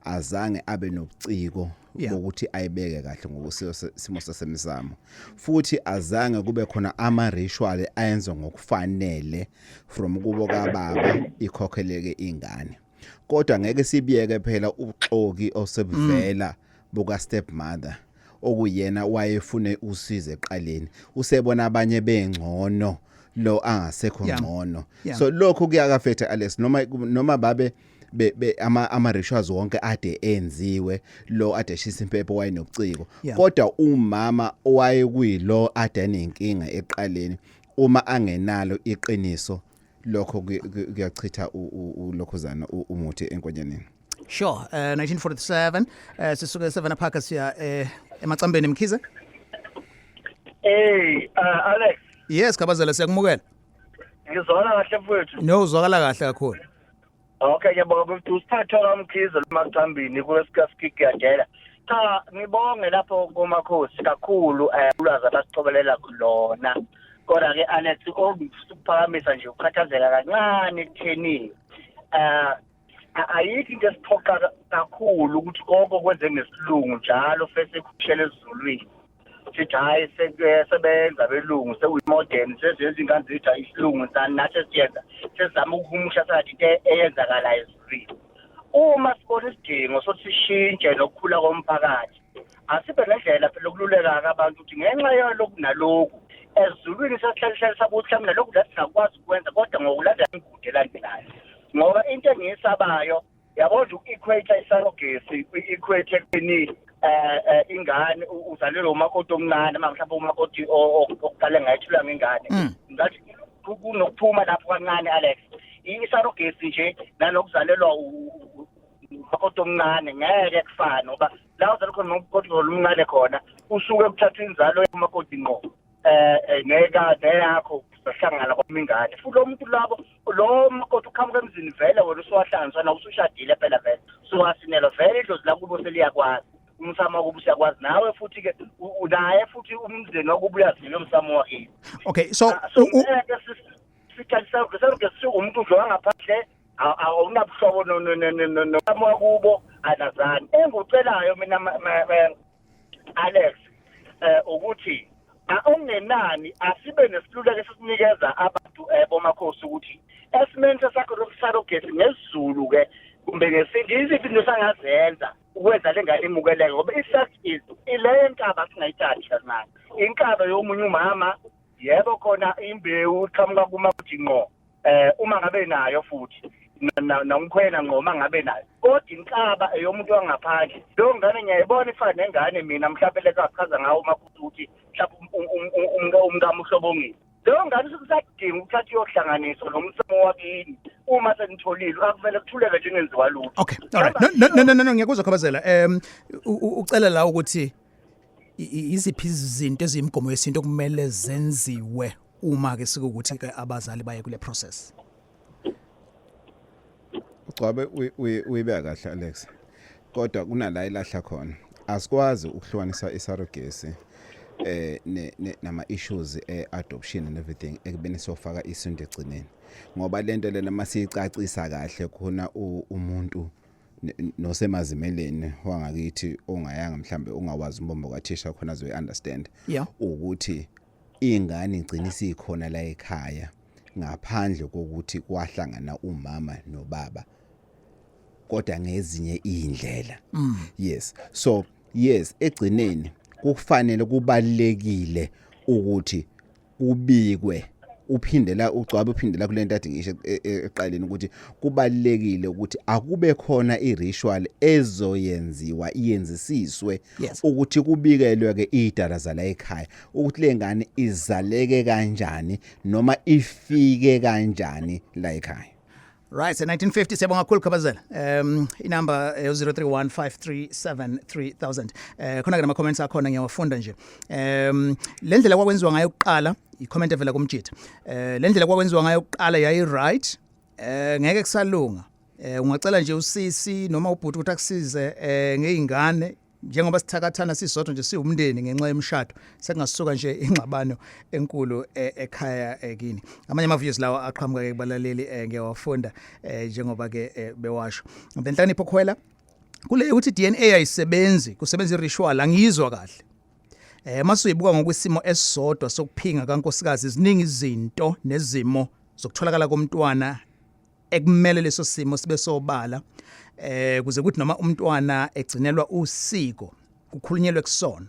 Speaker 4: azange abe nobuciko bokuthi ayibeke kahle ngokusimo sesemsamo futhi azange kube khona ama-ritual ayenziwa ngokufanele from kubo kababa ikhokheleke ingane kodwa ngeke sibiyeke phela uxoki osebuvela buka stepmother okuyena wayefune usizo eqaleni usebona abanye bengcono lo angasekho ngcono so lokho kuyakafetha Alex noma babe ama-rituals wonke ade enziwe lo ade eshisa impepho wayenobuciko kodwa umama owayekuyilo ade anenkinga eqaleni uma angenalo iqiniso lokho kuyachitha ulokhuzana umuthi enkonyeni.
Speaker 2: Sure. 1947 sisuke 7 aphaka siya emacambeni Mkhize.
Speaker 10: Alex.
Speaker 2: Yes, Kabazela siyakumukela.
Speaker 10: Ngizwakala kahle mfowethu.
Speaker 2: No, uzwakala kahle kakhulu.
Speaker 10: Okay, ngiyabonga ukuthi usiphatha Mkhize emacambeni kulesikhathi yadela. Cha, ngibonge lapho komakhosi kakhulu ulwazi abasicobelela kulona. Kodwa ke Alex okuphakamisa nje ukukhathazeka kancane kutheni. Ayikho into esiphoqa kakhulu ukuthi konke kwenze ngesilungu njalo fese kushele ezulwini. Sithi hayi sebenza belungu sekuyimodern sezenza ingane zethu isilungu nathi siyenza sezama ukuhumusha sathi into eyenzakala ezulwini. Uma sibona isidingo sokuthi sishintshe nokukhula komphakathi asibe nendlela phela ukululeka abantu ukuthi ngenxa yalokhu nalokhu ezulwini sesihlalisha sabuthi mhlawumbe lokhu lathi sakwazi ukwenza kodwa ngokulandela imigudu elandelayo ngoba into engiyisabayo yabona uku-equate i-surrogacy u-equate ekubeni ingane uzalelwe umakoti omncane mhlawumbe umakoti okuqale ngayethula ngengane ngathi kunokuphuma lapho kancane Alex i-surrogacy nje nanokuzalelwa umakoti omncane ngeke kufane ngoba la uzalelwe khona umakoti omncane khona usuke kuthatha inzalo yomakoti ngqo ngeke yakho sahlangana kwamingane futhi lo muntu labo lo makoti ukhamuka emzini vele wena usuwahlanganiswa na usushadile phela vele suwasinelo vele idlozi lakubo seliyakwazi umsamo wakubo usiyakwazi nawe futhi ke unaye futhi umzini wakubo uyazile umsamo wakhe.
Speaker 2: Okay, so
Speaker 10: sithatha ke umuntu udloka ngaphandle awunabuhlobo nomsamo wakubo anazani engicelayo mina Alex ukuthi ongenani asibe nesiluleko esisinikeza abantu bomakhosi ukuthi esimeni sakho lokusarogesi ngesizulu ke kumbe ngesintu iziphi into sangazenza ukwenza lengane imukeleke ngoba i-fact is ile nkaba singayithathi kancane inkaba yomunye umama yebo khona imbewu iqhamuka kumakuthi ngqo uma ngabe nayo futhi nomkhwena ngoma ngabe nayo kodwa inkaba eyomuntu wangaphandle lo ngane ngiyayibona ifana nengane mina mhlawumbe lekachaza ngawo makuthi ukuthi mhlawumbe umngamo uhlobongile lo ngane sokusadinga ukuthatha iyohlanganiswa nomsamo wakini uma senitholile akuvele kuthuleke njengenziwa lutho.
Speaker 2: Okay, all right. No ngiyakuzwa Khabazela. Ucela la ukuthi iziphi izinto eziyimgomo yesinto kumele zenziwe uma ke sikuthi ke abazali baye kule process.
Speaker 4: Ucabe uyibeka kahle Alex. Kodwa kunala ilahla khona. Asikwazi ukuhlukanisa i-surrogacy nama issues adoption and everything ekubeni sofaka isinto egcineni. Ngoba lento lena masiyicacisa kahle khona umuntu nosemazimeleni wangakithi ongayanga mhlambe ungawazi umbombo kathisha khona azoyi understand ukuthi ingane igcina isikhona la ekhaya ngaphandle kokuthi kwahlangana umama nobaba kodwa ngezinye izindlela. Yes, so yes egcineni kufanele kubalekile ukuthi kubikwe uphindela ugcwabe uphindela kulento ade ngisho eqaleni ukuthi kubalekile ukuthi akube khona i-ritual ezoyenziwa iyenzisiswe ukuthi kubikelwe ke idala zala ekhaya ukuthi lengane izaleke kanjani noma ifike kanjani la ekhaya.
Speaker 2: Right, so 1950 siyabonga kakhulu Khabazela. Inamba 0315373000. Khona ke nama comments akhona ngiyawafunda nje. Le ndlela kwakwenziwa ngayo kuqala i-comment evela kumjita. Le ndlela kwakwenziwa ngayo kuqala yayi right. Ngeke kusalunga. Ungacela nje usisi noma ubhuti ukuthi akusize ngeingane njengoba sithakathana sisodwa nje siwumndeni ngenxa yemshado sekungasuka nje ingxabano enkulu ekhaya kini. Amanye ama-views lawa aqhamuka ke kubalaleli ngiyawafunda njengoba ke bewasho. Benhlakanipho khwela kule ukuthi DNA ayisebenzi kusebenza iritual angizwa kahle. Masuyibuka ngokwesimo esisodwa sokuphinga kaNkosikazi ziningi izinto nezimo zokutholakala komntwana ekumele leso simo sibe sobala kuze kuthi noma umntwana egcinelwa usiko kukhulunyelwe kusona.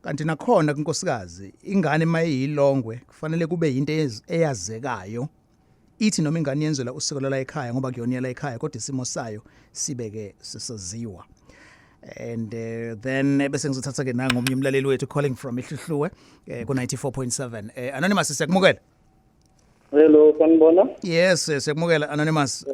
Speaker 2: Kanti nakhona kuNkosikazi ingane mayiyilongwe kufanele kube into eyazekayo ithi noma ingane yenzelwa usiko la ekhaya ngoba kuyona la ekhaya kodwa isimo sayo sibeke sisaziwa. And then bese ngizothatha ke nangomnye umlaleli wethu calling from Ihluhluwe ku 94.7. Anonymous siyakumukela.
Speaker 11: Hello, sanibona?
Speaker 2: Yes, siyakumukela Anonymous.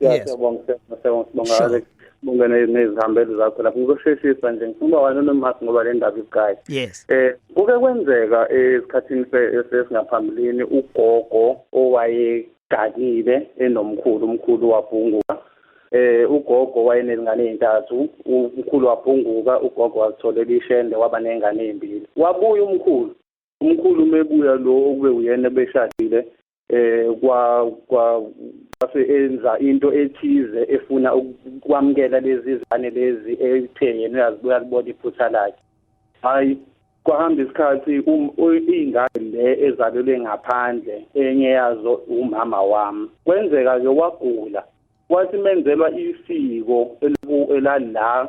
Speaker 11: Yes. Sibonga bongene nezihambeli zakho lapho ngizosheshisa nje ngifuna Anonymous ngoba le ndaba ibukayi.
Speaker 2: Yes.
Speaker 11: Kuke kwenzeka esikhathini sesingaphambilini ugogo owayegadile umkhulu wabhunguka. Ugogo wayenezingane ezintathu, umkhulu wabhunguka, ugogo wazitholela ishende waba nezingane ezimbili. Wabuya umkhulu mebuya lo okube uyena beshadile kwase enza into ethize efuna ukwamkela lezi zane lezi ethe yena uyazibuya libona iphutha lakhe. Hayi kwahamba isikhathi ingane le ezalelwe ngaphandle enye yazo umama wami. Kwenzeka ke wagula. Wathi menzelwa isiko elala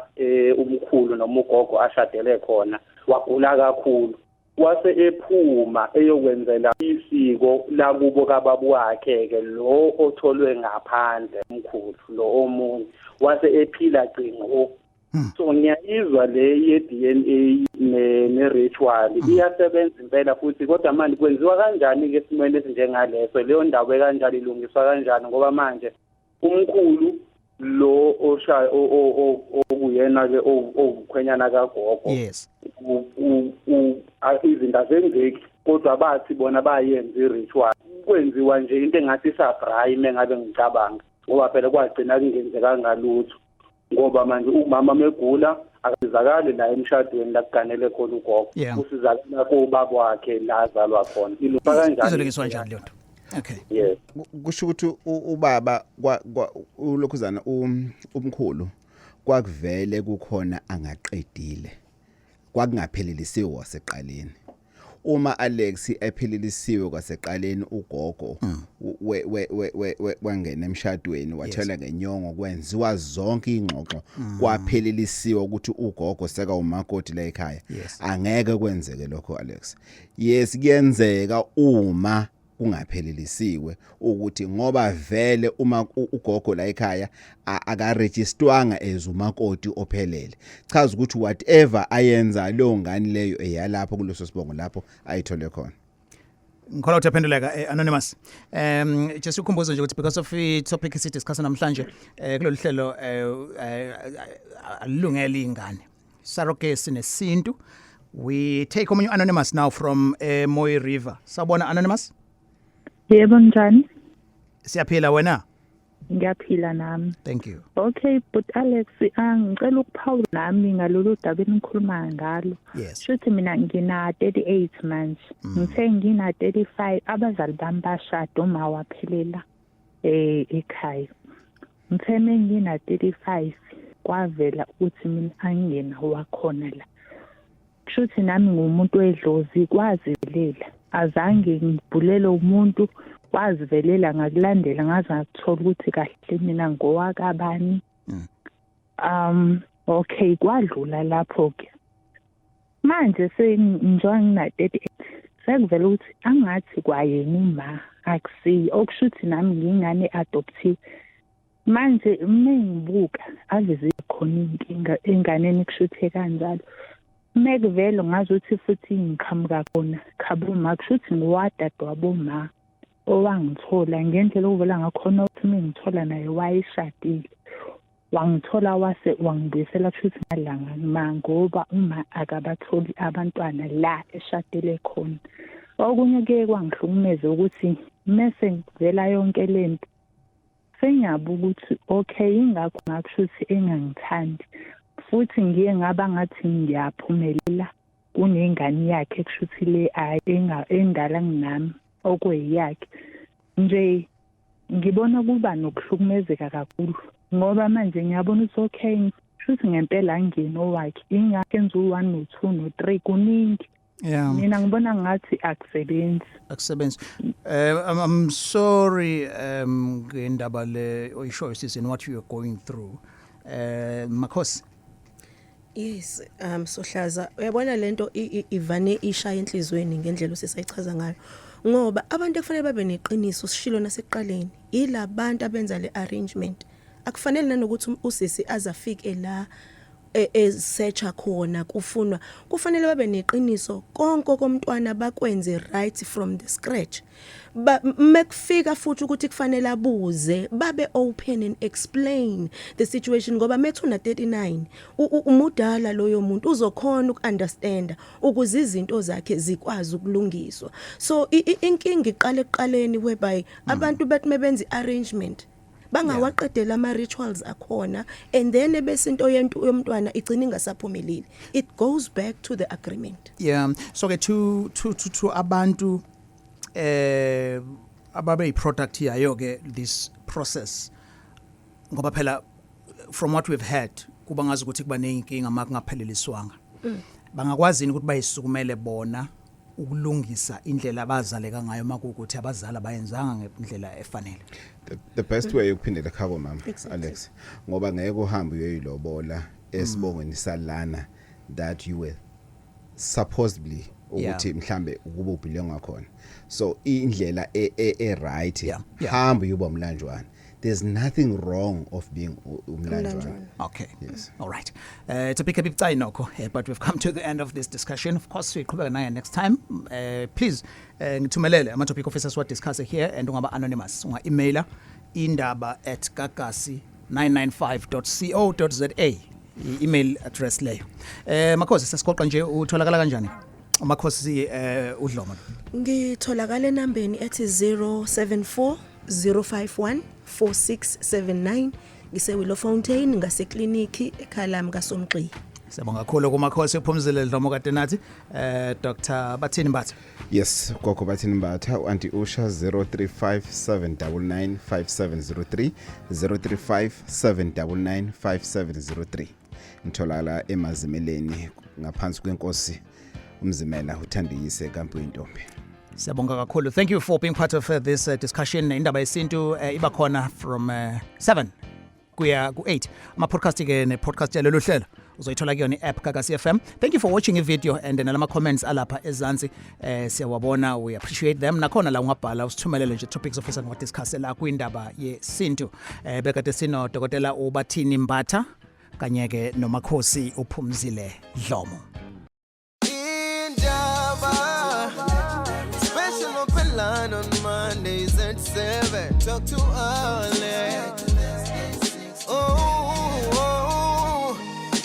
Speaker 11: umkhulu noma ugogo ashadele khona wagula kakhulu. Wase ephuma eyokwenzela isiko la kubo kababu wakhe ke lo otholwe ngaphandle umkhulu lo omunye wase ephila cingo. So ngiyizwa le ye-DNA ne-ritual iyasebenza impela futhi kodwa manje kwenziwa kanjani ke esimweni esinjengaleso leyo ndawo kanjani ilungiswa kanjani ngoba manje umkhulu lo okuyena ke okukhwenyana kagogo.
Speaker 2: Yes.
Speaker 11: Izinto azenzeki kodwa bathi bona bayenza iritual. Kwenziwa nje into engathi sabrayi mengabe ngicabanga ngoba phela kwagcina kungenzeka ngalutho ngoba manje umama megula akuzakali la emshadweni la kuganele khona ugogo usizakala kubaba wakhe la azalwa khona ilunga kanjani
Speaker 2: izolungiswa kanjani le nto. Okay.
Speaker 11: Yes.
Speaker 4: Kusho ukuthi ubaba ulokhuzana umkhulu kwakuvele kukhona angaqedile kwakungaphelelisiwe waseqaleni. Uma Alex ephelelisiwe kwaseqaleni ugogo wangena emshadweni wathola ngenyongo kwenziwa zonke ingxoxo kwaphelelisiwe ukuthi ugogo seka umakoti la ekhaya. Angeke kwenzeke lokho Alex. Yes kuyenzeka uma kungaphelelisiwe ukuthi ngoba vele uma ugogo la ekhaya akarejistwanga ezumakoti ophelele chaza ukuthi whatever ayenza leyo ngane leyo eyalapho kuleso sibongo lapho ayithole khona.
Speaker 2: Ngikhola ukuthi aphenduleka Anonymous. Just ukhumbuze nje ukuthi because of the topic esidiscuss namhlanje kulolu hlelo alungele ingane surrogacy nesintu. We take omunye Anonymous now from Moy River. Sabona Anonymous?
Speaker 12: Yebo njani?
Speaker 2: Siyaphila wena?
Speaker 12: Ngiyaphila nami.
Speaker 2: Thank you.
Speaker 12: Okay, but Alex ngicela ukuphawula nami ngalolu daba enikhuluma ngalo.
Speaker 2: Yes.
Speaker 12: Shothi mina ngina 38 manje. Ngithe ngina 35 abazali bami bashada uma waphelela ekhaya. Ngithe ngina 35 kwavela ukuthi mina angena wakhona la. Shothi nami ngumuntu wedlozi kwazivelela. Azange ngibhulele umuntu wazivelela ngakulandela ngaze ngakuthola ukuthi kahle mina ngowakabani. Okay kwadlula lapho ke. Manje sengijoin ngina 38 sekuvela ukuthi angathi kwayena uma akusi okushuthi nami ngingane adoptive. Manje mengibuka aveze khona inkinga enganeni kushuthe kanjalo. Mekuvelo ngazuthi futhi ngiqhamuka khona khabuma kushuthi ngiwadade waboma owangithola ngendlela okuvela ngakhona ukuthi ngithola naye wayeshadile wangithola wase wangibuyisela kushuthi ngalanga mangoba uma akabatholi abantwana la eshadile khona. Okunye ke kwangihlukumeza ukuthi mase ngivela yonke lento sengiyabuka ukuthi okay ingakho ngakushuthi engangithandi futhi ngiye ngaba ngathi ngiyaphumelela kunengane yakhe kushuthi le endala nginami okweyakhe nje ngibona kuba nokuhlukumezeka kakhulu ngoba manje ngiyabona ukuthi okay futhi ngempela angino wakhe ingakho enza u1 no2 no3 kuningi mina ngibona ngathi akusebenzi
Speaker 2: I'm sorry ngendaba le oyisho in what you are going through Makhosi.
Speaker 5: Yes, Sohlaza uyabona lento ivane ishaya enhlizweni ngendlela usesayichaza ngayo ngoba abantu ekufanele babe neqiniso sishilo nasekuqaleni ilabantu abenza le arrangement akufanele nanokuthi usisi azafike la esearcha khona kufanele babe neqiniso konke komntwana bakwenze right from the scratch makufika futhi ukuthi kufanele abuze babe open and explain the situation ngoba methuna 39 umudala loyo muntu uzokhona ukunderstand ukuze izinto zakhe zikwazi ukulungiswa so inkingi iqale eqaleni whereby abantu bathi mebenza arrangement bangawaqedela ama rituals akhona and then bese into yomntwana igcina ingasaphumeleli it goes back to the agreement
Speaker 2: so ke to abantu ababe product yayo ke this process ngoba phela from what we've heard kuba ngazi ukuthi kuba nenkinga makungapheleliswanga bangakwazi ukuthi bayisukumele bona ukulungisa indlela abazaleka ngayo makukuthi abazali bayenzanga ngendlela efanele.
Speaker 4: The best way ukuphindela khabo mama Alex ngoba ngeke uhambe uyoyilobola esibongweni salana that you were supposedly ukuthi mhlambe ukuba ubhilonga ngakhona so indlela right hamba uyoba umlanjwana. There's nothing wrong of being umlanjwana.
Speaker 2: Okay. Yes. All right. To pick up noko, but we've come to the end of this discussion. Of course, we qhubeka naye next time. Please ngithumelele ama topic officers what discuss here and ungaba anonymous. Unga emaila indaba@gagasi995.co.za. Email address leyo. Makhosi sesiqoqa nje utholakala kanjani? Makhosi uDlomo.
Speaker 5: Ngitholakala enambeni ethi 074 051 4679 ngisewilo Fountain ngasekliniki ekhalami kaSomgqi.
Speaker 2: Siyabonga kakhulu kumakhosi uphumzile Dlomo kade nathi Dr. Bathini Mbatha.
Speaker 4: Yes, Gogo Bathini Mbatha anti Usha 0357995703 0357995703 ngitholala emazimeleni ngaphansi kwenkosi umzimela uThandiyise kampu intombi.
Speaker 2: Siyabonga kakhulu. Thank you for being part of this discussion. Indaba Yesintu iba khona from 7 kuya ku8. Ama podcast ke ne podcast yalelo hlelo uzoyithola kuyona i-app Gagasi FM. Thank you for watching a video and nalama comments alapha ezansi siyawabona, we appreciate them. Nakhona la ungabhala usithumelele nje topics ofisa ngo discuss la kuindaba Yesintu. Bekade sino Dr. Bathini Mbatha kanye ke nomakhosi uphumzile Dlomo.
Speaker 1: Line on Mondays at 7. Talk to Alex.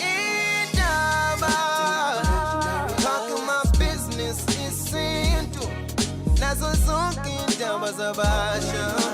Speaker 1: Indaba. Talking my business, Isintu. Nazo zonke indaba zabasha.